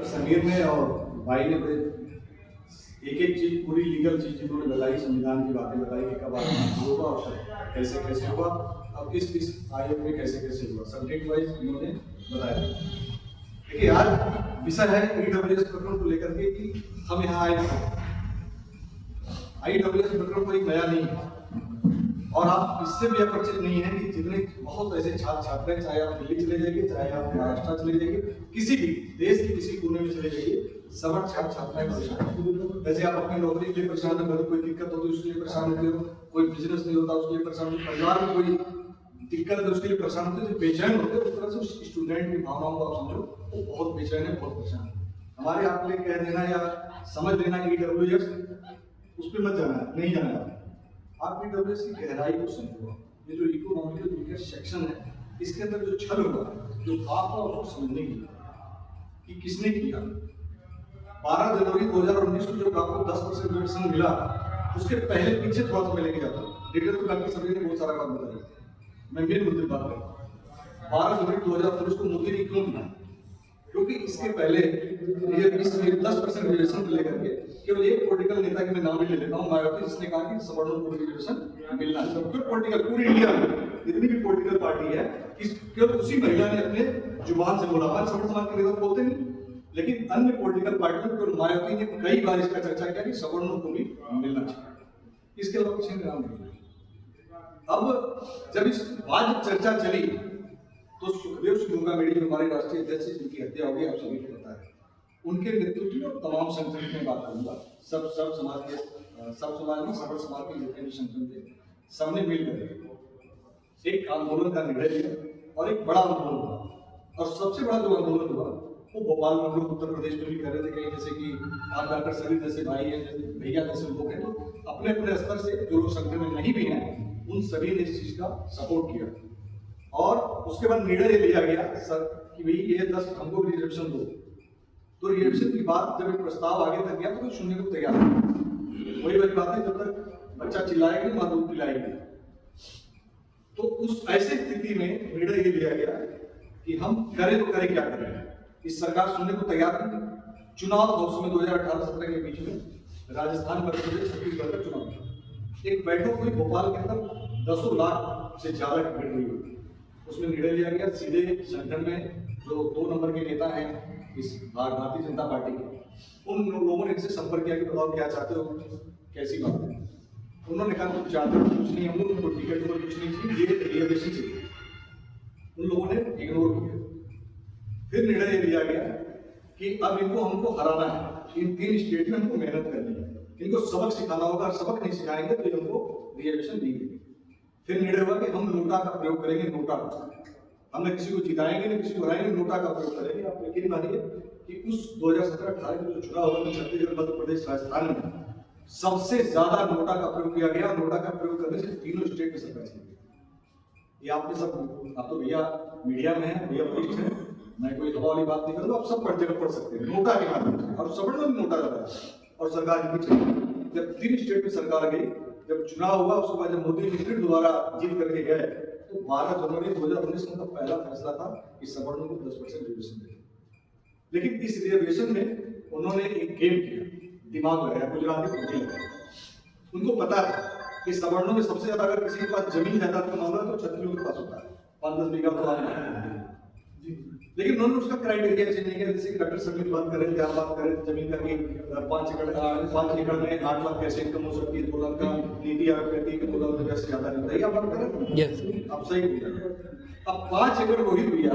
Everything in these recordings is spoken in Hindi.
समीर ने और भाई ने बड़े एक एक चीज पूरी लीगल चीज इन्होंने बताई, संविधान की बातें बताई कि कब आरक्षण हुआ और कैसे कैसे हुआ, अब किस आयोग में कैसे कैसे हुआ, सब्जेक्ट वाइज इन्होंने बताया। देखिए आज विषय है ईडब्ल्यूएस प्रकरण को लेकर के कि हम यहाँ आए ईडब्ल्यूएस प्रकरण कोई नया नहीं है और आप इससे भी अपरिचित नहीं है कि जितने बहुत ऐसे छात्र छात्राएं, चाहे आप दिल्ली चले जाइए, चाहे आप महाराष्ट्र चले जाइए, किसी भी देश के किसी कोने में चले जाइए, सब छात्र छात्राएं परेशान। जैसे आप अपनी नौकरी के लिए परेशान हो, घर कोई दिक्कत होती है उसके लिए परेशान होते हो, कोई बिजनेस नहीं होता उसके लिए परेशान होते, परिवार में कोई दिक्कत है उसके लिए परेशान होते, जो बेचैन होते हैं उस तरह से स्टूडेंट की भावनाओं को आप समझो, वो बहुत बेचैन है, बहुत परेशान है। हमारे आप लिए कह देना या समझ लेना ईडब्ल्यूएस उस पर मत जाना, नहीं जाना आप ईडब्ल्यूएस की गहराई को समझो। ये जो इकोनॉमिकल वीकर सेक्शन है, इसके अंदर जो छल होगा, जो पाप है, उसको समझने की कि किसने किया। 12 जनवरी 2019 को जब आपको 10% रिजर्वेशन मिला, उसके पहले पीछे थोड़ा सा मैं लेके जाता हूँ। डिटेल तो डॉक्टर सभी ने बहुत सारा बात बताया, मैं मेन मुद्दे बात करूँ। 12 जनवरी 2019 को मोदी ने क्यों किया? क्योंकि इसके पहले ये 10% रिजर्वेशन को लेकर के केवल एक पॉलिटिकल नेता के मैं नाम ले लेता हूँ, मायावती, जिसने कहा कि सवर्णों को रिजर्वेशन मिलना चाहिए। फिर पॉलिटिकल पूरी इंडिया में जितनी भी पॉलिटिकल पार्टी है, केवल उसी महिला ने अपने जुबान से बोला। हमारे सवर्ण समाज के नेता बोलते नहीं, लेकिन अन्य पॉलिटिकल पार्टियों को मायावती ने कई बार इसका चर्चा किया कि सवर्णों को भी मिलना चाहिए। इसके अलावा किसी ने नाम नहीं लिया। अब जब इस बात चर्चा चली तो सुखदेव सिंह मेरी जो हमारे राष्ट्रीय अध्यक्ष जिनकी हत्या हो गई, आप सभी को पता है, उनके नेतृत्व में तमाम संगठन में बात करूंगा, सब समाज के सब समाज में सफल समाज के जितने भी संगठन थे, सबने मिलकर एक आंदोलन का निर्णय लिया और एक बड़ा आंदोलन हुआ। और सबसे बड़ा जो आंदोलन हुआ वो भोपाल में लोग उत्तर प्रदेश में भी कर रहे थे, कहीं जैसे कि आप डॉक्टर सलीम जैसे भाई हैं, भैया जैसे लोग हैं, तो अपने अपने स्तर से जो लोग संगठन में नहीं भी हैं, उन सभी ने इस चीज का सपोर्ट किया। और उसके बाद निर्णय लिया गया सर कि भाई ये 10 हमको रिजर्वेशन दो। तो रिजर्वेशन की बात जब एक प्रस्ताव आगे तक गया तो कोई सुनने को तैयार नहीं। वही बात है, जब तक बच्चा चिल्लाएगा मां दूध पिलाएगी। तो उस ऐसे स्थिति में निर्णय ये लिया गया कि हम करें तो करें क्या करें। इस सरकार सुनने को तैयार नहीं। चुनाव हाउस में 2018-17 के बीच में राजस्थान, मध्य प्रदेश, छत्तीसगढ़ का चुनाव, एक बैठक हुई भोपाल के अंदर, 10 लाख से ज्यादा की भीड़ हुई। उसमें निर्णय लिया गया सीधे संगठन में जो 2 नंबर के नेता हैं इस भारतीय जनता पार्टी के, उन लोगों ने इनसे संपर्क किया कि बताओ क्या चाहते हो, कैसी बात है। उन्होंने कहा कुछ चाहते हो कुछ नहीं, हम उनको टिकट पर कुछ नहीं चाहिए, ये रिजर्वेशन चाहिए। उन लोगों ने इग्नोर किया। फिर निर्णय लिया गया कि अब इनको हमको हराना है, इन 3 स्टेट में हमको मेहनत करनी है, इनको सबक सिखाना होगा, सबक नहीं सिखाएंगे तो इनको रिजर्वेशन नहीं देंगे। फिर निर्णय हुआ कि हम नोटा का प्रयोग करेंगे। नोटा, हमने किसी को जिताएंगे नहीं, किसी को हराएंगे, नोटा का प्रयोग करेंगे। आप यकीन मानिए कि उस 2017-18 में जो चुनाव हुआ तो छत्तीसगढ़, मध्य प्रदेश, राजस्थान में सबसे ज्यादा नोटा का प्रयोग किया गया। नोटा का प्रयोग करने से 3 स्टेट में सरकार चली। ये आपने सब, आप तो भैया मीडिया में है, भैया वरिष्ठ है, मैं कोई हवा वाली बात नहीं करूँ, आप सब पढ़ सकते हैं नोटा के माध्यम से। और सब लोग नोटा लगाया और सरकार भी चली। जब 3 स्टेट में सरकार गई, जब चुनाव हुआ, उसके बाद जब मोदी जी फिर दोबारा जीत करके गए, तो 12 जनवरी 2019 में उनका पहला फैसला था कि सवर्णों को 10% रिजर्वेशन दें। लेकिन इस रिजर्वेशन में उन्होंने एक गेम किया, दिमाग लगाया, गुजराती बुद्धि लगाया। उनको पता है कि सवर्णों में सबसे ज्यादा अगर किसी के पास जमीन जायदाद का मामला तो क्षत्रियों के पास होता है, 5-10 बीघा तो। लेकिन उन्होंने उसका क्राइटेरिया चेंज नहीं किया। जैसे कि डॉक्टर समीर बात करें, क्या बात करें जमीन का कि 5 एकड़ में 8 लाख कैसे इनकम हो सकती है, 2 लाख का नीति आयोग कहती है कि 2 लाख रुपये से ज्यादा नहीं होता। आप बात करें, आप सही बोल। अब 5 एकड़ वही भैया,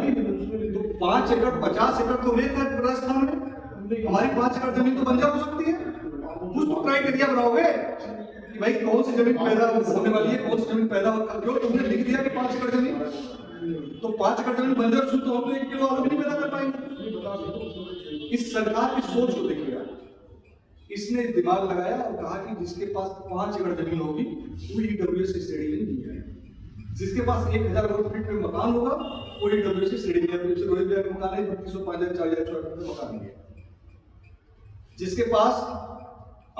तो 5 एकड़ 50 एकड़ तो रेत है राजस्थान में, हमारी 5 एकड़ जमीन तो बंजर हो सकती है। कुछ तो क्राइटेरिया बनाओगे कि भाई कौन सी जमीन पैदा होने वाली है, कौन सी जमीन पैदा होता। क्यों तुमने लिख दिया कि 5 एकड़ जमीन, तो 5 एकड़ जमीन बंजर शुद्ध हो तो 1 किलो आलू नहीं पैदा कर पाएंगे। इस सरकार की सोच को देखिए, इसने दिमाग लगाया और कहा कि जिसके पास 5 एकड़ जमीन होगी वो ईडब्ल्यूएस की श्रेणी में नहीं है। जिसके पास 1000 वर्ग फीट में मकान होगा वो ईडब्ल्यूएस की श्रेणी में। रोहित भाई मकान है 3200, 5000, 4000 स्क्वायर फीट मकान है। जिसके पास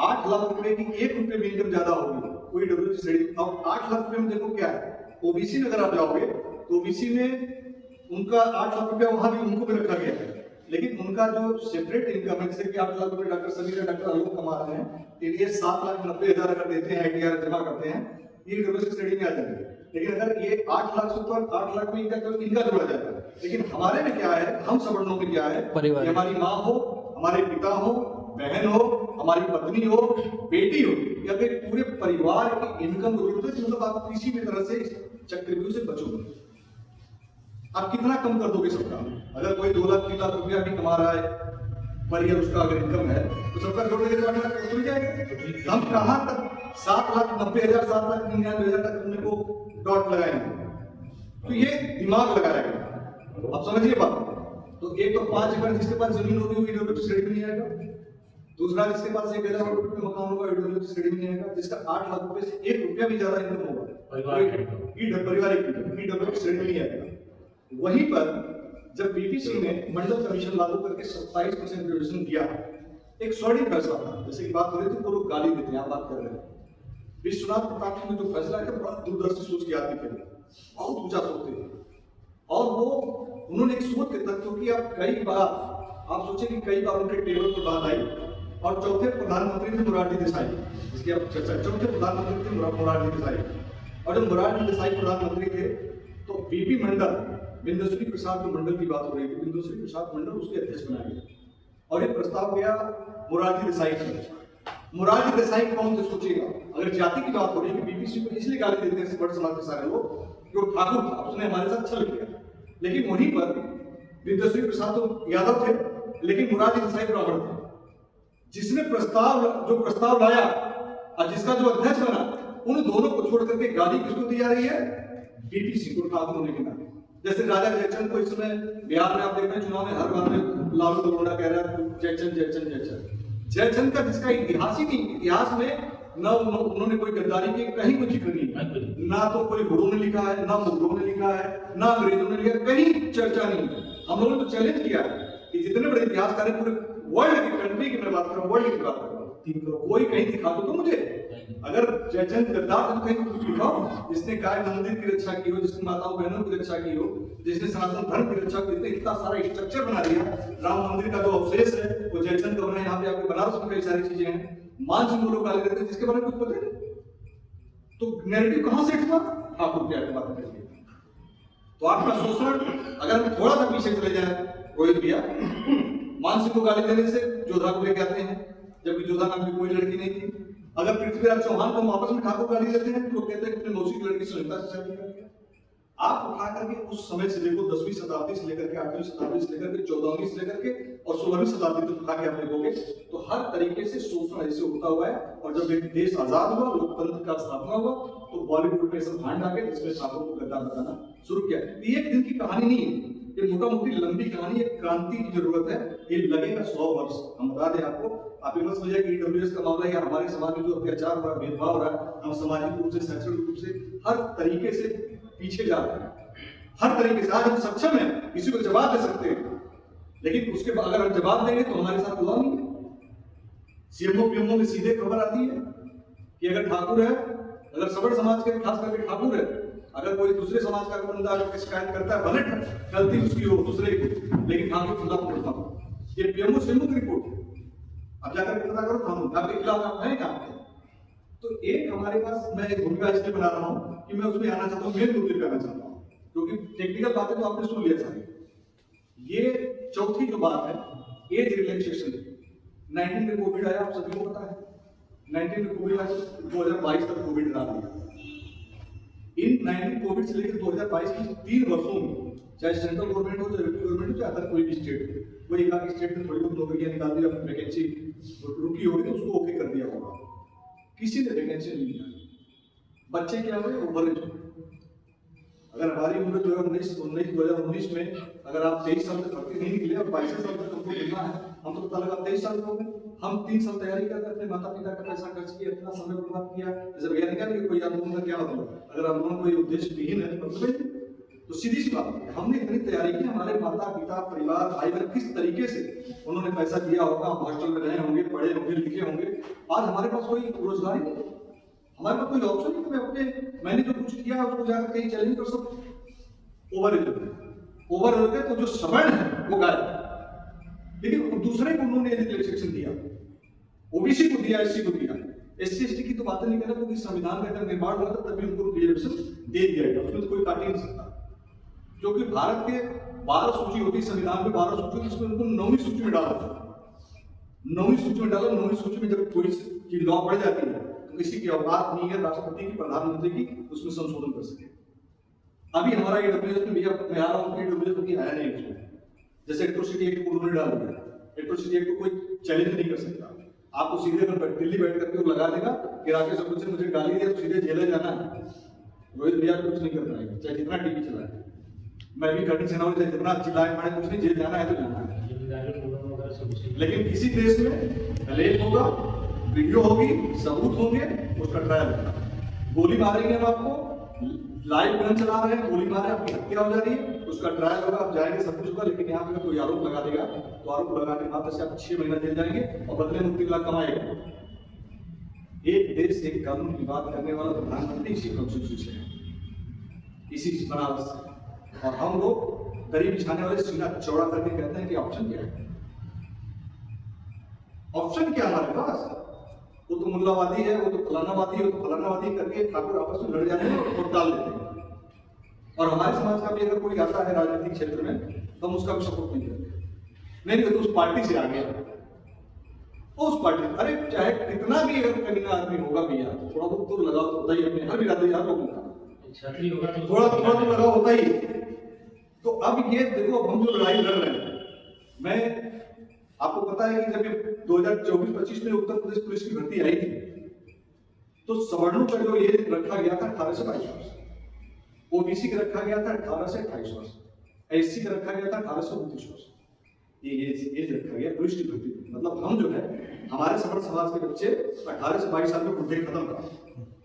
8 लाख रुपए की 1 रुपए में इनकम ज्यादा होगी वो ईडब्ल्यूएस की श्रेणी। अब 8 लाख रुपए में देखो क्या है, ओबीसी में अगर आप जाओगे तो ओबीसी में उनका 8 लाख रुपया वहां भी उनको भी रखा गया है। लेकिन उनका जो सेपरेट इनकम है, जैसे कि 8 लाख रुपए डॉक्टर समीर या डॉक्टर आलोक कमा रहे हैं, ये 7,90,000 अगर देते हैं, ITR जमा करते हैं, ये ईडब्ल्यूएस की श्रेणी में आ जाएंगे। लेकिन अगर ये 8 लाख से ऊपर 8 लाख में इनका जोड़ा जाएगा। लेकिन हमारे में क्या है, हम सवर्णों में क्या है कि हमारी माँ हो, हमारे पिता हो, बहन हो, हमारी पत्नी हो, बेटी हो, या फिर पूरे परिवार की इनकम मतलब आप किसी भी तरह से चक्रव्यूह से बचोगे। आप कितना कम कर दोगे सबका? अगर कोई 2 लाख 3 लाख रुपया भी कमा रहा है पर ईयर, उसका अगर इनकम है तो सबका जोड़ देंगे तो 8 लाख खुल जाएगा। हम कहां तक 7,90,000 7,99,000 तक अपने को डॉट लगाएंगे? तो ये दिमाग लगाया गया। आप समझिए बात। तो एक तो 5 एकड़ जिसके पास जमीन होगी वो ईडब्ल्यूएस श्रेणी में नहीं आएगा। दूसरा जिसके पास 1,000 रुपए में मकान होगा ईडब्ल्यूएस श्रेणी में नहीं आएगा। जिसका 8 लाख रुपए से 1 रुपया भी ज्यादा इनकम होगा पारिवारिक इनकम ईडब्ल्यूएस श्रेणी में नहीं आएगा। वहीं पर जब बीपीसी ने मंडल कमीशन लागू करके 27% रिजर्वेशन दिया, एक स्वर्णिम फैसला था। जैसे कि बात हो रही थी, वो लोग गाली देते हैं, आप बात कर रहे हैं। विश्वनाथ प्रताप सिंह ने जो फैसला किया बड़ा दूरदर्शी सोच के आदमी थे, बहुत ऊंचा सोचते थे। और वो उन्होंने एक सोच के तत्व की, आप कई बार आप सोचे कि कई बार उनके टेबल पर बात आई और चौथे प्रधानमंत्री थे मोरारजी देसाई, जिसकी आप चर्चा, चौथे प्रधानमंत्री थे मोरारजी देसाई। और जब मोरारजी देसाई प्रधानमंत्री थे तो बीपी मंडल, बिंदुश्री प्रसाद जो मंडल की बात हो रही थी, बिंदुश्री प्रसाद मंडल उसके अध्यक्ष बनाए गए और ये प्रस्ताव गया मोरारजी देसाई का। मोरारजी देसाई कौन थे सोचिएगा? अगर जाति की बात हो रही है, बीपीसी को इसलिए गाली देते हैं बड़े समाज के सारे लोग कि वो ठाकुर था, उसने हमारे साथ छल किया। लेकिन वहीं पर बिंदुश्री प्रसाद तो यादव थे, लेकिन मोरारजी देसाई ब्राह्मण थे। जिसने जो प्रस्ताव लाया और जिसका जो अध्यक्ष बना, उन दोनों को छोड़ करके गाली किसको दी जा रही है? बीपीसी को, ठाकुर होने के नाते। जैसे राजा जयचंद को इस समय बिहार में आप देख रहे हैं चुनाव में हर बार में लालू तलवाड़ा कह रहा है जयचंद जयचंद जयचंद। जयचंद का जिसका इतिहास ही नहीं, इतिहास में न उन्होंने कोई गद्दारी की कहीं कोई जिक्र नहीं, ना तो कोई गुरु ने लिखा है, ना मुगलों ने लिखा है, ना अंग्रेजों ने लिखा, कहीं चर्चा नहीं है। हम लोगों ने तो चैलेंज किया है कि जितने बड़े इतिहासकार हैं पूरे वर्ल्ड की, कंट्री की मैं बात कर रहा हूँ, वर्ल्ड की बात कर रहा हूँ, कोई कहीं दिखा दो मुझे। अगर जयचंद गद्दार तो कहीं कुछ दिखाओ जिसने गाय मंदिर की रक्षा की हो, जिसने माताओं बहनों की रक्षा की हो, जिसने सनातन धर्म की रक्षा की, इतना सारा स्ट्रक्चर बना दिया। राम मंदिर का जो अवशेष है वो जयचंद का बना, यहाँ पे आपके बनारस में कई सारी चीजें हैं। मान सिंह लोग गाली देते हैं जिसके बारे में कुछ पता नहीं। तो नैरेटिव कहां से उठा? ठाकुर की बात करिए। तो आपका शोषण, अगर हम थोड़ा सा पीछे चले जाए रोहित भैया, मान सिंह को गाली देने से जोधा को लेके आते हैं, जबकि जोधा नाम की कोई लड़की नहीं थी। अगर पृथ्वीराज चौहान को आपस में ठाकुर गाली देते हैं तो कहते हैं कि अपने मौसी की लड़की सुनीता से शादी कर दिया। आप उठा करके उस समय से देखो, 10वीं शताब्दी से लेकर के 8वीं शताब्दी से लेकर के 14वीं से लेकर के और 16वीं शताब्दी तक उठा के आप देखोगे तो हर तरीके से शोषण ऐसे होता हुआ है। और जब एक देश आजाद हुआ, लोकतंत्र का स्थापना हुआ, तो बॉलीवुड में सब भांड डाके जिसमें ठाकुर को गद्दार बताना शुरू किया। ये एक दिन की कहानी नहीं है, ये मोटा मोटी लंबी कहानी, एक क्रांति की जरूरत है। ये लगेगा 100 वर्ष। हम बता दें आपको, आप ये मत समझिए कि ईडब्ल्यूएस का मामला या हमारे समाज में जो अत्याचार हो रहा है, भेदभाव हो रहा है, हम सामाजिक रूप से, शैक्षणिक रूप से हर तरीके से पीछे जा रहे हैं। हर तरीके से आज हम सक्षम हैं, किसी को जवाब दे सकते हैं, लेकिन उसके बाद अगर हम जवाब देंगे तो हमारे साथ हुआ नहीं। सीएमओ पीएमओ में सीधे खबर आती है कि अगर ठाकुर है, अगर सवर्ण समाज के खास करके ठाकुर है, अगर कोई दूसरे समाज का बंदा अगर शिकायत करता है, भले गलती उसकी हो दूसरे की, लेकिन ठाकुर खुदा पकड़ता हूं। ये पीएमओ सीएमओ की रिपोर्ट है। अब जाकर पता करो कानून आपके खिलाफ आप है क्या? तो एक हमारे पास, मैं एक भूमिका इसलिए बना रहा हूं कि मैं उसमें आना चाहता हूं, मेन मुद्दे पे आना चाहता हूं, क्योंकि टेक्निकल बातें तो आपने सुन लिया सारी। ये चौथी जो बात है, एज रिलैक्सेशन। 19 में कोविड आया, आप सभी को पता है। 19 में कोविड आया, 2022 तक कोविड रहा है। इन 19 कोविड से लेकर 2022 की 3 वर्षों में, चाहे सेंट्रल गवर्नमेंट हो, चाहे गवर्नमेंट हो, चाहे अदर कोई भी स्टेट हो, कोई एक स्टेट में थोड़ी बहुत नौकरियां निकाल दी, अपनी वैकेंसी रुकी होगी तो उसको ओके कर दिया होगा। किसी ने वैकेंसी नहीं निकाली। बच्चे क्या हुए? ओवरएज। अगर हमारी उम्र जो है 2019 में अगर आप 23 साल तक भर्ती नहीं निकले और 22 साल तक हमको मिलना है, हम तो पता लगा 23 साल हो गए। हम 3 साल तैयारी करके अपने माता पिता का पैसा खर्च किया, इतना समय बर्बाद किया। जैसे भैया ने कहा कोई आंदोलन का क्या मतलब, अगर आंदोलन कोई उद्देश्य विहीन है तो सीधी सी बात है, हमने इतनी तैयारी की, हमारे माता पिता परिवार भाई बहन किस तरीके से उन्होंने पैसा दिया होगा, हम हॉस्टल में रहे होंगे, पढ़े होंगे, लिखे होंगे। आज हमारे पास कोई रोजगार नहीं, हमारे पास कोई ऑप्शन नहीं कि मैं अपने मैंने जो कुछ किया उसको जाकर कहीं चैलेंज कर सकूं। ओवर हो गए तो जो सवर्ण है वो गायब। लेकिन दूसरे को उन्होंने रिलैक्सेशन दिया, ओबीसी को दिया, एससी को दिया। एससी एसटी की तो बात नहीं करना, क्योंकि संविधान का जब निर्माण हुआ था तभी उनको रिजर्वेशन दे दिया गया, उसमें तो कोई काट ही नहीं सकता। क्योंकि भारत के 12 सूची होती, संविधान में 12 सूची होती, इसमें उनको 9वीं सूची में डाला था। 9वीं सूची में डाला। 9वीं सूची में जब कोई की लॉ बढ़ जाती है तो किसी की औकात नहीं है राष्ट्रपति की, प्रधानमंत्री की, उसमें संशोधन कर सके। अभी हमारा ईडब्ल्यूएस में भैया मैं आ रहा हूँ, ईडब्ल्यूएस में आया नहीं उसमें। जैसे इलेक्ट्रिसिटी एक्ट को उन्होंने डाल दिया, इलेक्ट्रिसिटी एक्ट को कोई चैलेंज नहीं कर सकता। आपको सीधे अगर दिल्ली बैठ करके वो लगा देगा कि राकेश अग्रवाल से मुझे गाली दिया तो सीधे जेल जाना है, रोहित भैया कुछ नहीं करना है, चाहे जितना टीवी चलाए। मैं भी कड़ी चुनाव चाहे जितना चिल्लाए पड़े, कुछ नहीं, जेल जाना है तो जाना है। लेकिन किसी देश में एलेज होगा, वीडियो होगी, सबूत होंगे, उसका ट्रायल होगा। गोली मारेंगे हम आपको, लाइव गन चला रहे हैं, गोली मारे, आपकी हत्या हो जा रही है, उसका ट्रायल होगा, आप जाएंगे, सब कुछ होगा। लेकिन यहाँ पे कोई आरोप लगा देगा तो आरोप लगाने के बाद से आप 6 महीना जेल जाएंगे और बदले में 3 लाख कमाएंगे। एक देश एक कानून की बात करने वाला प्रधानमंत्री इसी कॉन्स्टिट्यूशन से है, इसी बनारस से। और हम लोग दरी बिछाने वाले सीना चौड़ा करके कहते हैं कि ऑप्शन क्या है, ऑप्शन क्या हमारे पास? वो तो मुल्लावादी है, वो तो फलानावादी है, वो तो फलानावादी करके ठाकुर आपस में लड़ जाते हैं और वोट डाल देते हैं। और हमारे समाज का भी अगर कोई आता है राजनीतिक क्षेत्र में तो हम उसका भी सपोर्ट नहीं करते। नहीं तो उस पार्टी से आ गया, उस पार्टी, अरे चाहे कितना भी अगर कमीना आदमी होगा भैया, थोड़ा बहुत तो लगाव होता ही अपने हर बिरादरी हर लोगों का, थोड़ा थोड़ा तो लगाव होता ही। तो अब ये देखो, हम जो लड़ाई लड़ रहे हैं, मैं आपको पता है कि जब 2024-25 में उत्तर प्रदेश पुलिस की भर्ती आई थी तो सवर्णों का जो एज रखा गया था 18 से 22 वर्ष, ओबीसी का रखा गया था 18 से 28 वर्ष, एससी का रखा गया था 18 से 29 वर्ष। ये एज रखा गया पुलिस की भर्ती। मतलब हम जो है, हमारे सवर्ण समाज के बच्चे 18 से 22 साल में बुढ़े खत्म कर,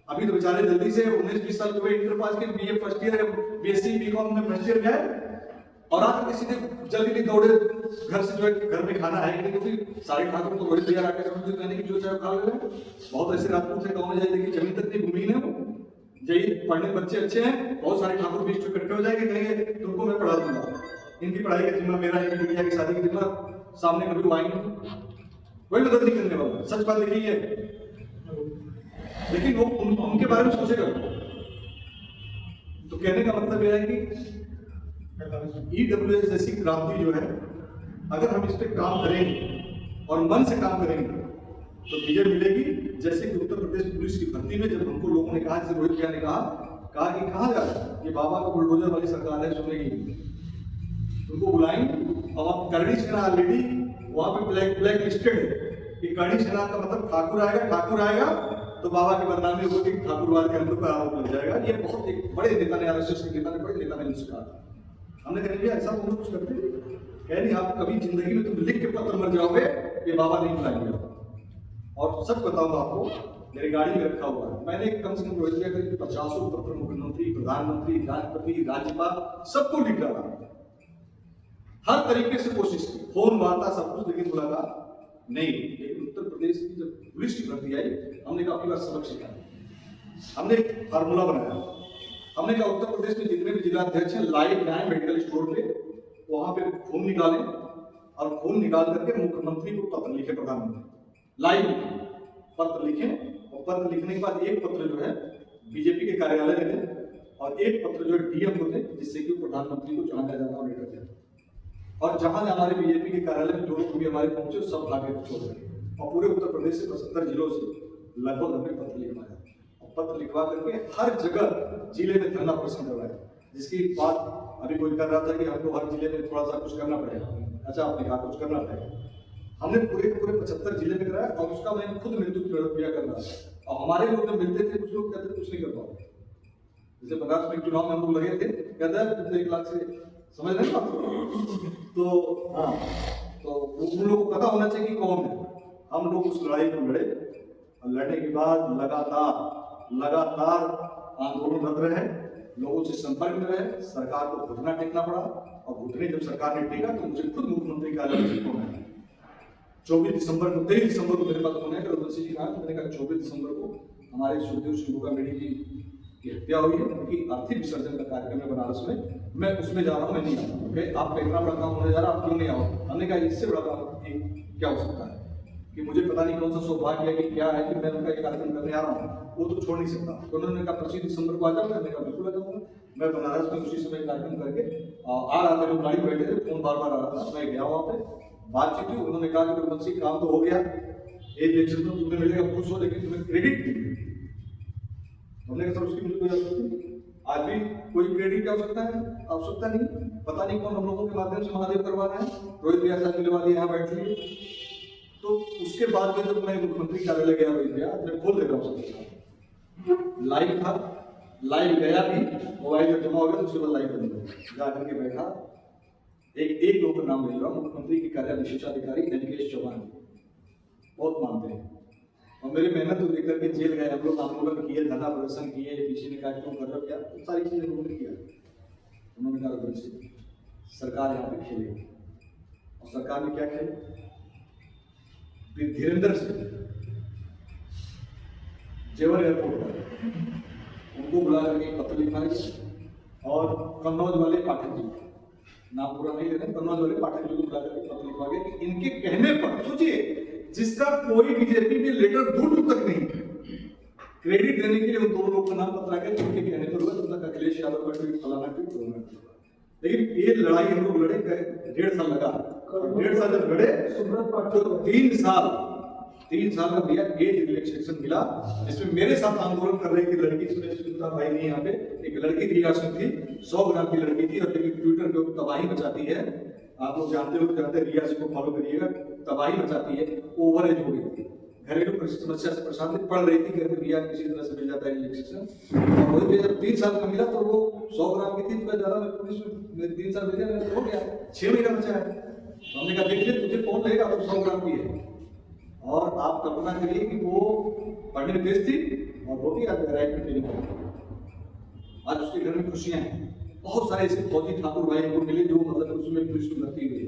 अभी तो बेचारे जल्दी से 19-20 साल के इंटर पास के, BA first year, BSc BCom में फर्स्ट ईयर गए और आज किसी ने जल्दी दौड़े घर से, जो है घर में खाना है क्योंकि सारे ठाकुर तो रोहित भैया आके कहने की जो चाहे खा ले। बहुत ऐसे राजपूत है, गाँव में जाए देखिए जमीन तक नहीं घूमी है, यही पढ़ने बच्चे अच्छे हैं, बहुत सारे ठाकुर बीच में इकट्ठे हो जाएंगे, कहेंगे तुमको मैं पढ़ा दूंगा, इनकी पढ़ाई का जिम्मा मेरा, इनकी बिटिया की शादी का जिम्मा, सामने कभी वो आएंगे वही मदद नहीं करने वाला। सच बात लिखी है, लेकिन वो उनके बारे में सोचेगा। तो कहने का मतलब यह है कि ईडब्ल्यूएस जैसी क्रांति जो है, अगर हम इस पर काम करेंगे और मन से काम करेंगे तो विजय मिलेगी। जैसे कि उत्तर प्रदेश पुलिस की भर्ती में जब हमको लोगों ने कहा, जैसे रोहित भैया ने कहा कि कहाँ जा रहा है, ये बाबा का बुलडोजर वाली सरकार है, सुनेगी, उनको बुलाएंगे। और आप करणी सेना ऑलरेडी वहां पे ब्लैक लिस्टेड है कि करणी सेना का मतलब ठाकुर आएगा तो बाबा की बदनामी होगी, ठाकुरवाद के अंदर पर आरोप लग जाएगा। ये बहुत एक बड़े नेता ने, आरएसएस के नेता ने, बड़े नेता ने मुझसे कहा। हमने कहा भैया ऐसा तुम कुछ करते नहीं, कह नहीं आप कभी जिंदगी में तुम लिख के पत्र मर जाओगे, ये बाबा नहीं बुलाएंगे। और सच बताऊंगा आपको, मेरी गाड़ी में रखा हुआ है, मैंने कम से कम रोहित भैया करीब 50 पत्र मुख्यमंत्री, प्रधानमंत्री, राष्ट्रपति, राज्यपाल सबको लिख डाला, हर तरीके से कोशिश की, फोन वार्ता सब कुछ, लेकिन मुलाकात नहीं। लेकिन उत्तर प्रदेश की जब पुलिस की भर्ती आई, हमने काफी बार सबक सिखाया, हमने एक फार्मूला बनाया। हमने कहा उत्तर प्रदेश में जितने भी जिला अध्यक्ष हैं, लाइव जाए मेडिकल स्टोर पे, वहां पे खून निकालें और खून निकाल करके मुख्यमंत्री को पत्र लिखे, प्रधानमंत्री लाइव पत्र लिखें। और पत्र लिखने के बाद एक पत्र जो है बीजेपी के कार्यालय में दें और एक पत्र जो है डीएम को दें, जिससे कि प्रधानमंत्री को जहां जाना हो लेटर दें। और जहां हमारे बीजेपी के कार्यालय में जो लोग भी हमारे पहुंचे सब लाके छोड़ दें। और पूरे उत्तर प्रदेश से 75 जिलों से लगभग हमने पत्र लिखवाया, और पत्र लिखवा करके हर जगह जिले में धरना प्रदर्शन करवाया। जिसकी बात अभी कोई कर रहा था कि हमको हर जिले में थोड़ा सा कुछ करना पड़ेगा, अच्छा आपने कहा कुछ करना पड़ेगा, हमने पूरे 75 जिले में कराया और उसका मैंने खुद नेतृत्व किया कर रहा था। और हमारे लोग जब मिलते थे, कुछ लोग कहते थे कुछ नहीं कर पाओगे। जैसे बनारस में चुनाव में हम लोग लगे थे, कहते हैं 1 लाख से, समझ रहे हैं तो हाँ, तो उन लोगों को पता होना चाहिए कि कौन है। हम लोग उस लड़ाई को लड़े और लड़ने के बाद लगातार आंदोलनरत रहे, लोगों से संपर्क में रहे, सरकार को घुटना टेकना पड़ा। और घुटने जब सरकार ने टेका तो मुझे खुद मुख्यमंत्री कार्यालय से फोन आया। 23 दिसंबर को मेरे पास फोन आया, रघुवंशी जी कहा, मैंने कहा 24 दिसंबर को हमारे सुखदेव सिंह मेडी की हत्या हुई है, उनकी अर्थी विसर्जन का कार्यक्रम है बनारस में, मैं उसमें जा रहा हूँ, मैं नहीं आता। ओके, आपका इतना बड़ा काम होने जा रहा है, आप क्यों नहीं आओ? हमने कहा इससे बड़ा काम क्या हो सकता है कि मुझे पता नहीं कौन सा सौभाग्य है कि क्या है कि मैं उनका ये कार्यक्रम करने आ रहा हूँ, वो तो छोड़ नहीं सकता। तो उन्होंने कहा 25 दिसंबर को आ जाऊँगा, मैंने कहा बिल्कुल आ जाऊँगा। मैं बनारस में उसी समय कार्यक्रम करके आ रहा था, लोग गाड़ी बैठे थे, फोन बार बार आ रहा था, मैं गया वहाँ पे, बातचीत हुई। उन्होंने कहा कि रघुवंशी काम तो हो गया, एक इलेक्शन में तुम्हें मिलेगा, खुश हो, लेकिन तुम्हें क्रेडिट नहीं। हमने कहा सर उसकी मुझे कोई आवश्यकता नहीं, आज भी कोई क्रेडिट क्या हो सकता है? आवश्यकता नहीं। पता नहीं कौन हम लोगों के माध्यम से महादेव करवा रहे हैं, रोहित भैया साहब मिलवा दिए, यहाँ बैठ लिए। तो उसके बाद में जब मैं मुख्यमंत्री कार्यालय गया रोहित भैया, मैं खोल दे रहा हूँ सबके साथ, लाइव था, लाइव गया भी, मोबाइल में जमा हो गया, उसके बाद लाइव बंद हो गया, जा करके बैठा। एक लोग का नाम ले रहा हूँ, मुख्यमंत्री के कार्यालय विशेषाधिकारी NKS चौहान, बहुत मानते हैं, और मेरी मेहनत को देख करके जेल गए, हम लोग आंदोलन किए, धरना प्रदर्शन किए, पीछे ने कहा क्यों कर रहे हो, क्या सारी चीजें लोगों ने किया। उन्होंने कहा रघुवंशी सरकार यहाँ पे खेलेगी, और सरकार ने क्या खेला, धीरेन्द्र से जेवर एयरपोर्ट पर उनको बुला करके पत्र लिखा गया, और कन्नौज वाले पाठक जी, नाम पूरा नहीं ले रहे, कन्नौज वाले पाठक जी को बुला करके पत्र लिखा गया कि इनके कहने पर, सोचिए जिसका कोई बीजेपी में लेटर दूर तक नहीं, क्रेडिट देने के लिए उन दोनों लोग का नाम पत्र आ गया, उनके कहने पर हुआ, तुमने अखिलेश यादव का ट्वीट, फलाना ट्वीट, फलाना ट्वीट। लेकिन ये लड़ाई हम लोग लड़े, 1.5 साल लगा, 1.5 साल जब लड़े तो 3 साल का दिया एज रिलैक्सेशन मिला, जिसमें मेरे साथ आंदोलन कर रही थी लड़की, सुनीता भाई नहीं यहाँ पे, एक लड़की रिया सिंह थी, 100 ग्राम की लड़की थी, और लेकिन ट्विटर पे तबाही मचाती है, आप लोग जानते हो, रिया सिंह को फॉलो करिएगा, तबाही मचाती है, ओवर एज हो गई, घरेलू समस्या से परेशान थी, पढ़ रही थी, कहते रिया किसी तरह से मिल जाता है रिलैक्सेशन, और वही जब 3 साल का मिला तो वो 100 ग्राम की थी, तो मैं ज्यादा पुलिस में 3 साल मिल गया, हो गया, 6 महीना बचा है। हमने कहा देखिए तुझे कौन लगेगा, तो 100 ग्राम की है, और आप कल्पना करिए कि वो पढ़ने में तेज थी, और वो भी आज राइट में ट्रेनिंग करती, आज उसके घर में खुशियां हैं। बहुत सारे ऐसे फौजी ठाकुर भाई को मिले जो मतलब उसमें पुलिस में भर्ती हुई।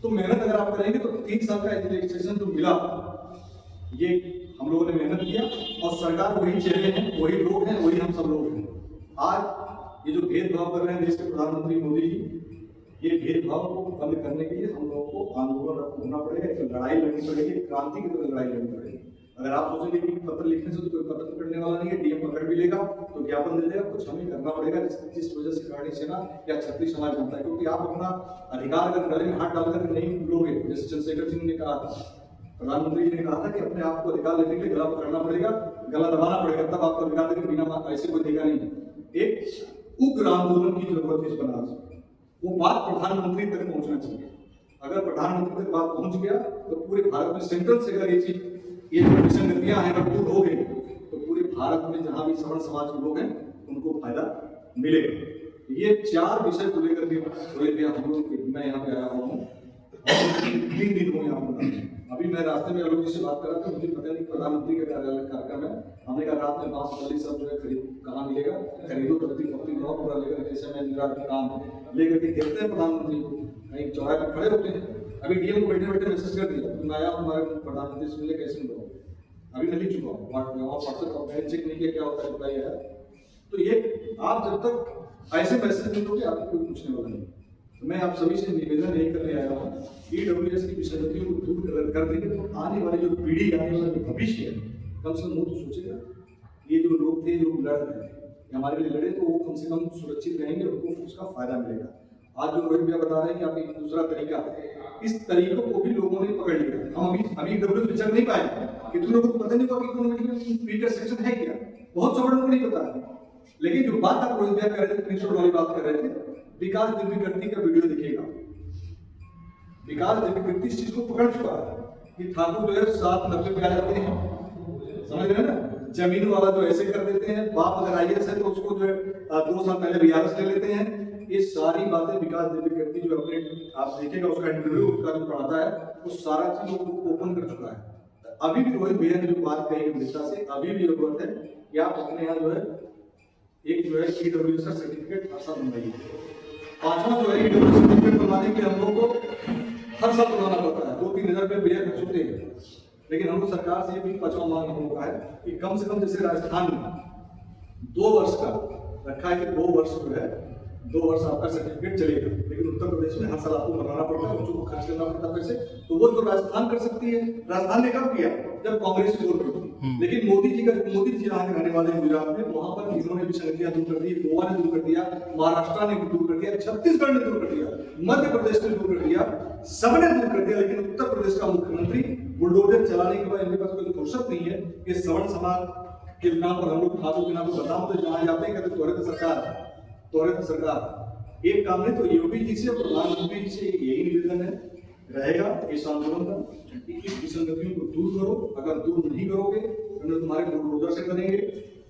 तो मेहनत अगर आप करेंगे तो 3 साल का एजुकेशन जो मिला, ये हम लोगों ने मेहनत किया, और सरकार वही चेहरे हैं, वही लोग हैं, वही हम सब लोग हैं। आज ये जो भेदभाव कर रहे हैं देश के प्रधानमंत्री मोदी जी, ये भेदभाव को बंद करने के लिए हम लोगों को आंदोलन करना पड़ेगा, एक लड़ाई लड़नी पड़ेगी, क्रांति की तरह लड़ाई लड़नी पड़ेगी। अगर आप सोचेंगे कि पत्र लिखने से तो कोई पत्र पकड़ने वाला नहीं है, डीएम पकड़ भी लेगा तो ज्ञापन दे देगा, कुछ हमें करना पड़ेगा, जिस वजह से करणी सेना या छत्तीस समाज बनता है, क्योंकि आप अपना अधिकार अगर गले में हाथ डालकर नहीं लोगे, जैसे चंद्रशेखर सिंह ने कहा था, प्रधानमंत्री जी ने कहा था कि अपने आप को अधिकार लेने के लिए गला पकड़ना पड़ेगा, गला दबाना पड़ेगा, तब आपको अधिकार देने बिना ऐसे कोई देगा नहीं। एक उग्र आंदोलन की जरूरत है इस बनारस में, वो बात प्रधानमंत्री तक पहुंचना चाहिए। अगर प्रधानमंत्री तक बात पहुंच गया तो पूरे भारत में सेंट्रल से अगर ये जो विसंगतियां हैं अगर दूर हो गई तो पूरे भारत में जहां भी सवर्ण समाज के लोग हैं उनको फायदा मिलेगा। ये 4 विषय को लेकर के हम लोग मैं यहाँ पे आया हुआ हूँ, 3 दिन हुए यहाँ पर। अभी मैं रास्ते में लोगों से बात कर रहा था, मुझे पता नहीं प्रधानमंत्री का कार्यालय कार्यक्रम है, हमने कहा रात में 5 वाली सब जो है खरीद कहाँ मिलेगा, खरीदो तब्दील पकड़ी बनाओ पूरा लेकर के, जैसे मैं मेरा काम लेकर के देखते हैं प्रधानमंत्री को कहीं चौराहे पर खड़े होते हैं। अभी डीएम को बैठे बैठे मैसेज कर दिया, तुम आया हमारे प्रधानमंत्री से मिले, कैसे मिलो, अभी मैं लिख चुका हूँ व्हाट्सएप मैंने चेक नहीं किया क्या होता है बताइए यार। तो ये आप जब तक ऐसे मैसेज नहीं दोगे आपको कोई पूछने वाला नहीं। तो मैं आप सभी से निवेदन यही करने आया हूँ, ईडब्ल्यूएस की विसंगतियों को दूर कर देंगे तो आने वाली जो पीढ़ी, आने वाला जो भविष्य है, कम से कम वो तो सोचेगा ये जो लोग थे, लोग लड़ रहे थे हमारे लिए लड़े, तो वो कम से कम सुरक्षित रहेंगे, उनको उसका फायदा मिलेगा। आज जो रोहित भैया बता रहे हैं कि आप एक दूसरा तरीका, इस तरीकों को भी लोगों ने पकड़ लिया। हम अभी ईडब्ल्यूएस विचार नहीं पाए, कितने लोगों को पता नहीं होगा कि इकोनॉमिक सेक्शन है क्या, बहुत सौ लोगों को नहीं पता है। लेकिन जो बात आप रोहित भैया कर रहे थे, प्रिंसिपल वाली बात कर रहे थे, विकास दिव्यकृति का वीडियो दिखेगा, विकास दिव्यकृति इस चीज को पकड़ चुका है कि ठाकुर जो है 790 पे आ जाते हैं, समझ रहे हैं ना, जमीन वाला जो ऐसे कर देते हैं, बाप अगर आईएएस है तो उसको जो है 2 साल पहले बीआरएस ले लेते हैं। ये सारी बातें विकास दिव्यकृति जो अपने आप देखेगा, उसका इंटरव्यू उसका जो पढ़ाता है, वो सारा चीज ओपन कर चुका है। अभी भी रोहित भैया ने जो बात कही गंभीरता से, अभी भी जरूरत है कि आप अपने यहाँ जो है एक जो है ईडब्ल्यूएस का सर्टिफिकेट हर साल बनवाइए। 5वां जो है ईडब्ल्यूएस सर्टिफिकेट बनवाने के लिए हम लोग को हर साल बनवाना पड़ता है, 2-3 हज़ार रुपये भैया खर्च होते हैं। लेकिन हम लोग सरकार से भी 5वां मांग हम लोग का है कि कम से कम जैसे राजस्थान में 2 वर्ष का रखा है कि 2 वर्ष जो है 2 वर्ष आपका सर्टिफिकेट चलेगा, लेकिन उत्तर प्रदेश में हर साल आपको बनाना पड़ता है, बच्चों को खर्च करना पड़ता है पैसे। तो वो जो राजस्थान कर सकती है, राजस्थान ने कब किया, जब कांग्रेस की गवर्नमेंट थी। लेकिन मोदी जी यहाँ के रहने वाले हैं गुजरात में, वहां पर इन्होंने भी संगतियां दूर कर दी, गोवा ने दूर कर दिया, महाराष्ट्र ने दूर कर दिया, छत्तीसगढ़ ने दूर कर दिया, मध्य प्रदेश ने दूर कर दिया, सबने दूर कर दिया। लेकिन उत्तर प्रदेश का मुख्यमंत्री बुलडोजर चलाने के बाद इनके पास कोई फुर्सत नहीं है कि सवर्ण समाज के नाम पर हम लोग खातों के नाम पर बताओ, तो जहां जाते हैं कहते त्वरित सरकार। एक काम नहीं तो योगी जी से, प्रधानमंत्री जी से यही निवेदन है रहेगा इस आंदोलन का, इस विसंगतियों को दूर करो। अगर दूर नहीं करोगे तो न तुम्हारे बुलडोजर से करेंगे,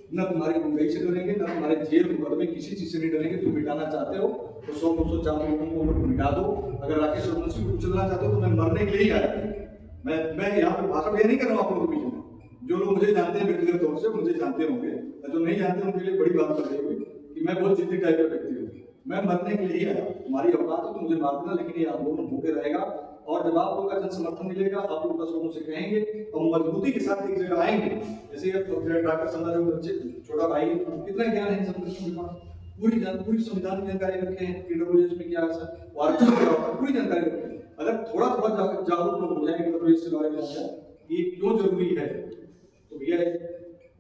न तुम्हारी गुंडाई से करेंगे, न तुम्हारे जेल मुकदमे किसी चीज से नहीं डरेंगे। तुम मिटाना चाहते हो तो 100-200 लोगों को मिटा दो। अगर राकेश रघुवंशी को चलना चाहते हो तो मैं मरने के लिए ही आया। मैं यहाँ पे भाषण नहीं कर रहा हूँ आप लोगों के बीच में। जो लोग मुझे जानते हैं व्यक्तिगत तौर से मुझे जानते होंगे, जो नहीं जानते उनके लिए बड़ी बात कर रही होगी कि मैं बहुत जिद्दी टाइप का व्यक्ति हूँ। मैं मरने के लिए ही आया, तुम्हारी औकात है तो मुझे मार देना, लेकिन ये आंदोलन होके रहेगा। और जब आप लोगों का जन समर्थन मिलेगा, आप लोग 10 लोगों से कहेंगे और मजबूती के साथ एक जगह आएंगे। जैसे डॉक्टर संजय बच्चे छोटा भाई, कितना ज्ञान है पूरी संविधान की जानकारी रखे हैं, PWS में क्या है, पूरी जानकारी रखे हैं। अगर थोड़ा जागरूक लोग हो जाएंगे PWS के बारे में ये क्यों जरूरी है, तो भैया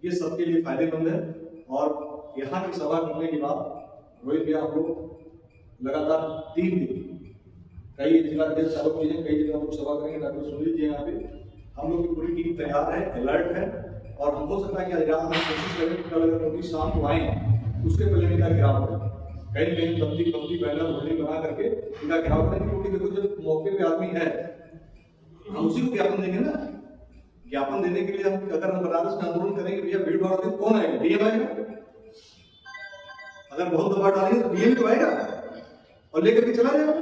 ये सबके लिए फायदेमंद है। और यहाँ की सभा करने के बाद रोहित भैया हम लोग लगातार 3 दिन कई जिलाध्यक्ष साहब जी हैं, कई जगह लोग सभा करेंगे। डॉक्टर सुनील जी यहाँ पे, हम लोग की पूरी टीम तैयार है, अलर्ट है। और हम हो सकता है कि आज रात में कोशिश करें कि कल अगर नोटिस शाम को आए उसके पहले इनका गिराव करें, कहीं तब्दी बैनर होर्डिंग बना करके इनका गिराव करेंगे। क्योंकि देखो जब मौके पे आदमी है हम उसी को ज्ञापन देंगे ना। ज्ञापन देने के लिए हम अगर बनारस में आंदोलन करेंगे, भैया भीड़ भाड़ में कौन आएगा, डीएम आएगा। अगर बहुत दबाव डालेंगे तो डीएम तो आएगा और लेकर के चला जाएगा,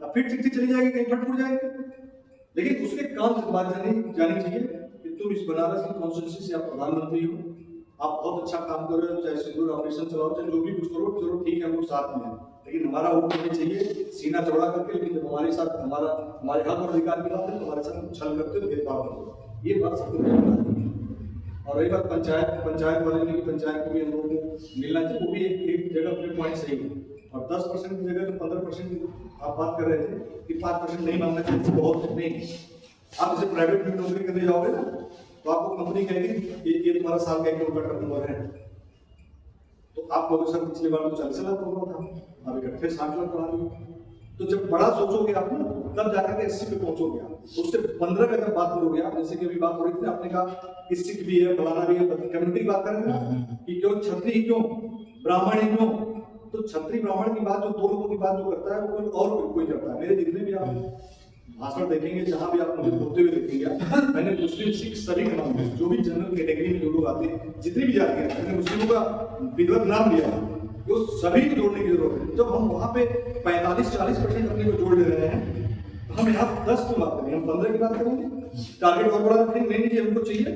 अब फिर चिट्ठी चली जाएगी, कहीं फट फूट जाएगी। लेकिन उसके काम से बात जानी चाहिए कि तुम इस बनारस की कॉन्स्टिट्यूंसी से आप प्रधानमंत्री हो, आप बहुत अच्छा काम कर रहे हो, चाहे सिंदूर ऑपरेशन चलाओ, चाहे जो भी कुछ करो, चलो ठीक है हम लोग साथ में हैं। लेकिन हमारा वोट नहीं चाहिए सीना चौड़ा करके। लेकिन जब हमारे साथ हमारे हक और अधिकार की बात है तो हमारे साथ छल करते हो, भेदभाव करते हो, ये बात सबको जानना है। और रही बात पंचायत वाले की, पंचायत को भी हम लोगों को मिलना चाहिए, वो भी एक जगह पे पॉइंट सही है। और 10% की जगह तो 15% की आप बात कर रहे थे कि 5% नहीं मानना चाहिए, बहुत नहीं। आप जैसे प्राइवेट में नौकरी करने जाओगे ना तो आपको कंपनी कहेगी ये तुम्हारा साल का टर्नओवर है, तो आप लोगों सर पिछले बार तो 40 लाख हुआ था, अब इकट्ठे 60 लाख बढ़ा दिए। तो जब बड़ा सोचोगे आप ना तब जाकर के 80 पे पहुंचोगे आप। तो उससे 15 का जब बात करोगे आप, जैसे कि अभी बात हो रही थी आपने कहा कि सिख भी है, फलाना भी है, कम्युनिटी की बात करेंगे ना कि क्यों क्षत्रिय क्यों ब्राह्मण ही क्यों, तो क्षत्रिय ब्राह्मण की बात जो 2 लोगों की बात जो करता है वो और कोई करता है। मेरे जितने भी आप भाषण देखेंगे, जहां भी आप मुझे बोलते हुए देखेंगे, मैंने मुस्लिम सिख सभी का नाम लिया, जो भी जनरल कैटेगरी में जो लोग आते हैं, जितनी भी जाति हैं, मैंने मुस्लिमों का विधिवत नाम लिया, जो सभी को जोड़ने की जरूरत है। जब हम वहां पे 45-40% अपने को जोड़ ले रहे हैं, तो हम यहाँ 10 की बात करेंगे, हम 15 की बात करेंगे, टारगेट और बड़ा रखेंगे। नहीं नहीं हमको चाहिए,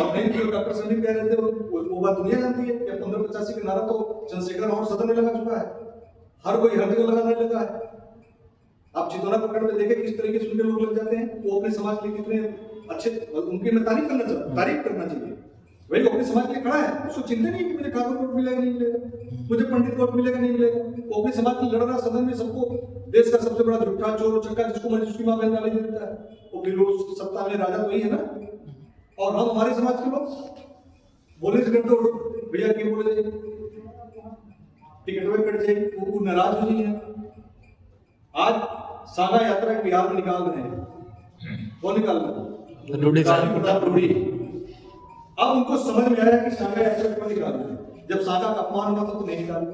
और नहीं जो डॉक्टर संदीप कह रहे थे वो बात दुनिया जानती है कि 1585 का नारा तो चंद्रशेखर और सदन में लगा चुका है, हर कोई हर जगह लगाने लगा है। आप चितौरा प्रकरण में देखें किस तरीके से उनके लोग लग जाते हैं, वो अपने समाज के लिए कितने अच्छे, उनकी मैं तारीफ करना चाहिए। वही अपने समाज के लिए खड़ा है, उसको चिंता नहीं है कि मुझे ठाकुर कोट मिलेगा नहीं मिलेगा, मुझे पंडित कोट मिलेगा नहीं मिलेगा। वो अपने समाज के लिए लड़ रहा है, सदन में सबको देश का सबसे बड़ा झूठा चोर चक्का जिसको मर्जी उसकी मां बहन गाली देता है, वो फिर लोग सत्ता में राजा तो ही है ना। और हम हमारे समाज के लोग बोले से करते भैया क्यों बोले टिकट में कट जाएगी, वो नाराज हो रही है। आज सागा यात्रा बिहार में निकाल रहे हैं, कौन निकाल रहे हैं? अब उनको समझ में आया कि सागा यात्रा क्यों निकाल रहे हैं। जब सागा का अपमान हुआ था तो नहीं निकाले,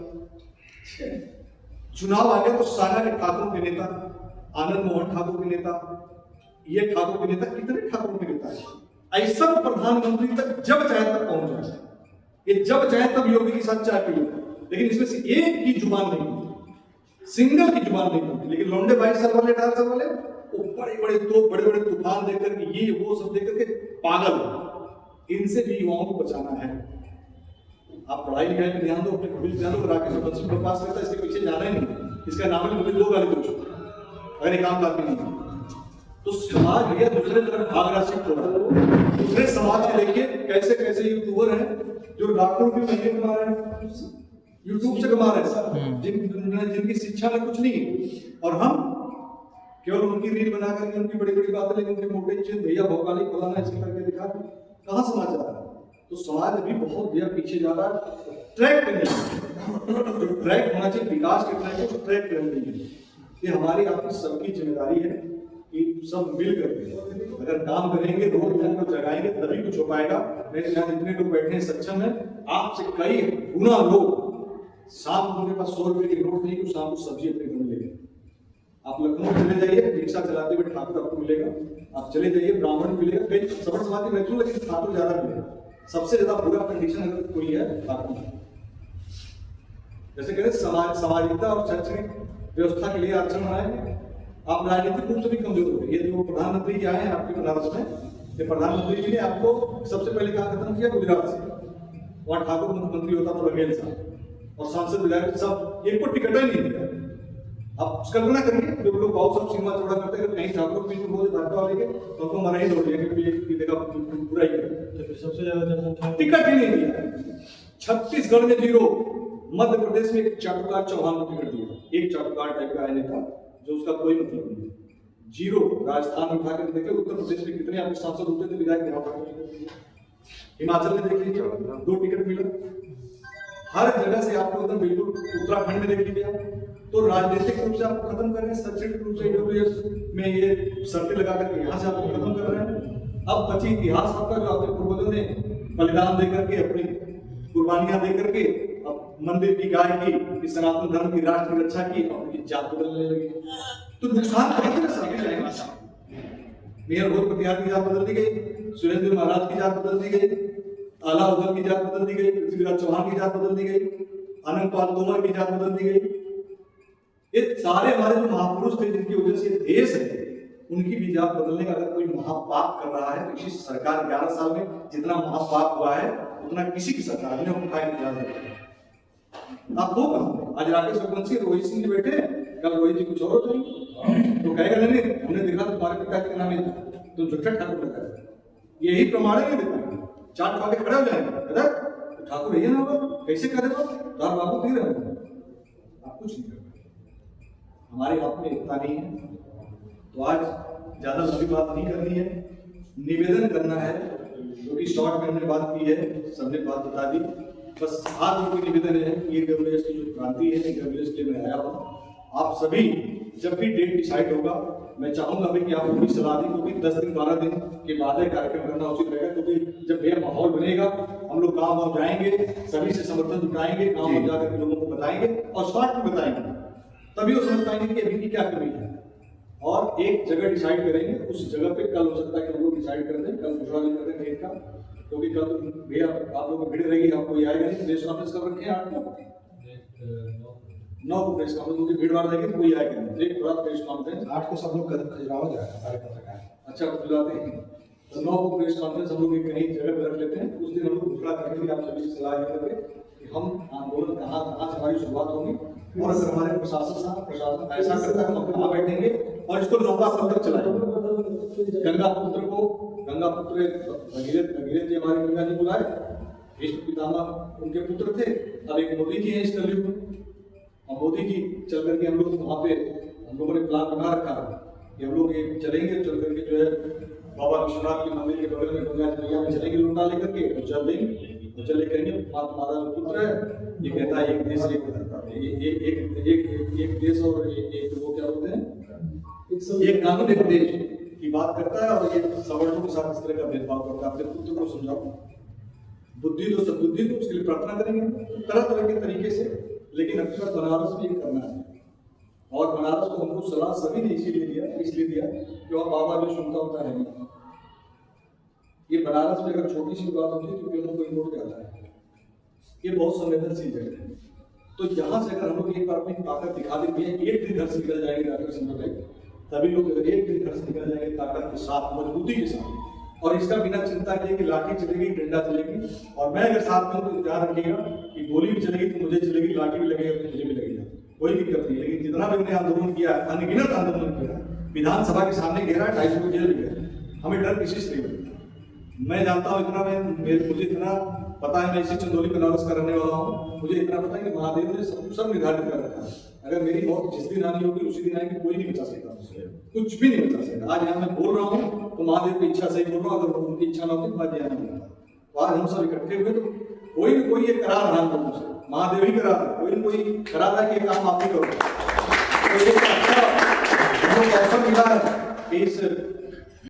चुनाव आ गया तो सागा के ठाकुर के नेता, आनंद मोहन ठाकुर के नेता, ये ठाकुर के नेता, कितने ठाकुर के नेता है, ऐसा प्रधानमंत्री तक जब चाहे तक पहुंच जाए, ये जब चाहे तब योगी के साथ चाय पी लो, लेकिन इसमें से एक की जुबान नहीं, सिंगल की जुबान नहीं होती। लेकिन लौंडे 22 साल वाले 18 साल वाले वो बड़े बड़े तूफान देखकर के ये वो सब देखकर के पागल, इनसे भी युवाओं को बचाना है। आप पढ़ाई लिखाई पे ध्यान दो, अपने भविष्य ध्यान दो। राकेश रघुवंशी को पास करता है, इसके पीछे जाना ही नहीं, इसका नाम है मुझे 2 गाली दो अगर ये काम करते नहीं तो समाज भैया दूसरे तरफ भाग रहा है। दूसरे समाज के देखिए कैसे यूट्यूबर है जो लाखों रुपये महीने कमा रहे हैं, यूट्यूब से कमा रहे हैं जिनकी शिक्षा में कुछ नहीं है, और हम केवल उनकी रील बना करके उनकी बड़ी बड़ी बातें, लेकिन उनके मोटे चीज भैया भोकाली फलाना ऐसे करके दिखा, कहाँ समाज जा रहा है? तो समाज भी बहुत भैया पीछे जा रहा है। ट्रैक पे नहीं, जो ट्रैक होना चाहिए विकास के ट्रैक को ट्रैक पे नहीं है। ये हमारी आपकी सबकी जिम्मेदारी है कि सब मिल करके अगर काम करेंगे, रोड को जगाएंगे, तभी कुछ हो पाएगा। मेरे यहाँ जितने लोग बैठे हैं सक्षम है, आपसे कई गुना लोग शाम को उनके पास 100 रुपए की नोट नहीं, कुछ शाम को सब्जी अपने घर में ले गए। आप लखनऊ चले जाइए, रिक्शा चलाते हुए ठाकुर आपको मिलेगा, आप चले जाइए ब्राह्मण मिलेगा, कई सबर समाधि बैठू, लेकिन ठाकुर ज्यादा मिलेगा। सबसे ज्यादा बुरा कंडीशन अगर कोई है ठाकुर। जैसे कहते सामाजिकता और शैक्षणिक व्यवस्था के लिए आरक्षण बनाएंगे, आप राजनीतिक रूप से भी कमजोर हो गए। ये जो प्रधानमंत्री जी आए हैं आपके बनारस में, ये प्रधानमंत्री जी ने आपको सबसे पहले कहा खत्म किया गुजरात से, वहां ठाकुर मुख्यमंत्री होता था बघेल साहब, और सांसद विधायक सब एक को टिकट ही नहीं दिया। आप कल्पना करिए, जो लोग बहुत सब सीमा चौड़ा करते हैं, कहीं ठाकुर बीच में बहुत भाजपा वाले के तो उनको मना ही दौड़ दिया पूरा ही कर, सबसे ज्यादा जनसंख्या टिकट ही नहीं दिया। छत्तीसगढ़ में 0, मध्य प्रदेश में एक चाटुकार चौहान को टिकट दिया, एक चाटुकार टाइप का आने का जो उसका कोई मतलब नहीं, 0। राजस्थान में उठाकर देखे, उत्तर प्रदेश में कितने आपके सांसद होते थे, विधायक यहाँ पर, हिमाचल में देख लीजिए 2 टिकट मिला, हर जगह से आपको एकदम बिल्कुल। उत्तराखंड में देख लीजिए, तो राजनीतिक रूप से आपको खत्म कर रहे हैं, शैक्षणिक रूप से ईडब्ल्यूएस में ये शर्तें लगा करके यहाँ से आपको खत्म कर रहे हैं। अब बची इतिहास आपका, जो आपके पूर्वजों ने बलिदान देकर के, अपनी कुर्बानियां देकर के, मंदिर की गाय की, सनातन धर्म की, राष्ट्र की रक्षा की, अपनी जात बदलने लगी, तो नुकसान करेंगे ना सभी जाएंगे। मेयर भोज पटियाल की जात बदल दी गई, सुरेंद्र महाराज की जात बदल दी गई, आला उदल की जात बदल दी गई, पृथ्वीराज चौहान की जात बदल दी गई, अनंत पाल तोमर की जात बदल दी गई। ये सारे हमारे जो महापुरुष थे जिनकी वजह से देश है, उनकी भी जात बदलने का अगर कोई महापाप कर रहा है, तो किसी सरकार 11 साल में जितना महापाप हुआ है उतना किसी की सरकार ने उठाया नहीं। आप वो कहा आज राकेश रघुवंशी रोहित सिंह जी बैठे, कल रोहित जी कुछ और हो जाएंगे तो कहेगा नहीं हमने देखा तुम्हारे पिता के नाम है तो झुट्ठा ठाकुर बताया, यही प्रमाण है। चाट खा के खड़े हो जाएंगे, ठाकुर यही ना होगा, कैसे करेगा तार बाबू फिर आप कुछ नहीं कर पाए। हमारे हाथ में एकता नहीं है, तो आज ज्यादा लंबी बात नहीं करनी है, निवेदन करना है, क्योंकि शॉर्ट में हमने बात की है, सबने बात बता दी। बस आज कोई निवेदन है कि ये डब्ल्यूएस की जो क्रांति है, डब्ल्यूएस के लिए मैं आया हूँ। आप सभी जब भी डेट डिसाइड होगा, मैं चाहूंगा भी कि आप लोग सलाह दें, क्योंकि 10 दिन 12 दिन के बाद कार्यक्रम करना उचित रहेगा, क्योंकि जब यह माहौल बनेगा हम लोग गाँव गाँव जाएंगे, सभी से समर्थन जुटाएंगे, गाँव में जाकर के लोगों को बताएंगे और शॉर्ट में बताएंगे, तभी वो समझ पाएंगे कि अभी की क्या कमी है, और एक जगह डिसाइड करेंगे। उस जगह पे कल हो सकता है कि हम लोग डिसाइड कर दें, कल दूसरा दिन कर दें डेट का, क्योंकि कल तो भैया आप लोग भीड़ रहेगी, आपको ये आएगा नहीं। प्रेस कॉन्फ्रेंस कब रखें? 8 को 9 को प्रेस कॉन्फ्रेंस, क्योंकि भीड़ भाड़ रहेगी तो कोई आएगा नहीं। एक पूरा प्रेस कॉन्फ्रेंस 8 को सब लोग खजुराहो जाएगा, सारे पत्रकार। अच्छा खजुराते हैं, तो 9 को प्रेस कॉन्फ्रेंस हम लोग एक कहीं जगह पे रख लेते हैं। उस दिन हम लोग दूसरा करेंगे, आप सभी से सलाह लेकर कि हम आंदोलन कहाँ से हमारी शुरुआत होगी, और अगर हमारे प्रशासन ऐसा करता है तो हम कहाँ बैठेंगे और इसको लंबा कब तक चलाएंगे। गंगा पुत्र भगीरथ जी हमारे गंगा जी बुलाए, भीष्म पितामह उनके पुत्र थे। अब एक मोदी जी हैं इस कलयुग में, और मोदी जी चल करके हम लोग वहाँ पे हम लोगों ने प्लान बना रखा है कि हम लोग ये चलेंगे, चल करके जो है बाबा विश्वनाथ के मंदिर के बगल में गंगा जी में चलेंगे, लुंडा लेकर के और जल देंगे, तो चल लेकर तुम्हारा जो पुत्र है ये कहता है एक देश एक देश और एक वो क्या बोलते हैं, एक कानून एक देश की बात करता है, और ये सवर्णों के साथ इस तरह का भेदभाव करता है। अपने पुत्र को समझाओ, बुद्धि तो सद्बुद्धि तो उसके लिए प्रार्थना करेंगे तरह तरह के तरीके से, लेकिन अक्सर बनारस में ये करना है। और बनारस को हमको सलाह सभी ने इसलिए दिया कि वहाँ बाबा भी सुनता होता रहेगा। ये बनारस में अगर छोटी सी बात होती है तो क्यों कोई नोट जाता है, ये बहुत संवेदनशील जगह है। तो यहाँ से अगर हम लोग एक बार अपनी ताकत दिखा देते हैं, एक दिन घर से निकल जाएंगे डॉक्टर सिंह, तभी लोग एक दिन घर से निकल जाएंगे ताकत के साथ, मजबूती के साथ, और इसका बिना चिंता किए कि लाठी चलेगी डंडा चलेगी, और मैं अगर साथ में तो ध्यान रखिएगा कि गोली भी चलेगी तो मुझे चलेगी, लाठी भी लगेगा तो मुझे भी लगेगा, कोई दिक्कत नहीं। लेकिन जितना भी हमने आंदोलन किया, अनगिनत आंदोलन किया, विधानसभा के सामने घेरा, 250 जेल भी गए, हमें डर किसी से नहीं। मैं जानता हूँ इतना, मुझे इतना पता है मैं इसी चंदौली बनारस का रहने वाला हूँ। मुझे इतना पता है कि महादेव ने सब निर्धारित कर रखा है। अगर मेरी मौत जिस दिन आनी होगी उसी दिन आएगी, कोई नहीं बचा सकता मुझे, कुछ भी नहीं बचा सकता। आज यहाँ मैं बोल रहा हूँ तो महादेव की इच्छा से ही बोल रहा हूँ, अगर उनकी इच्छा ना होती तो आज यहाँ नहीं होता। तो आज हम सब इकट्ठे हुए तो कोई न कोई ये करा रहा है लोगों से, महादेव ही करा रहा है, कोई न कोई करा रहा है कि ये काम आप ही करो। तो ये अच्छा हम लोग को अवसर मिला है कि इस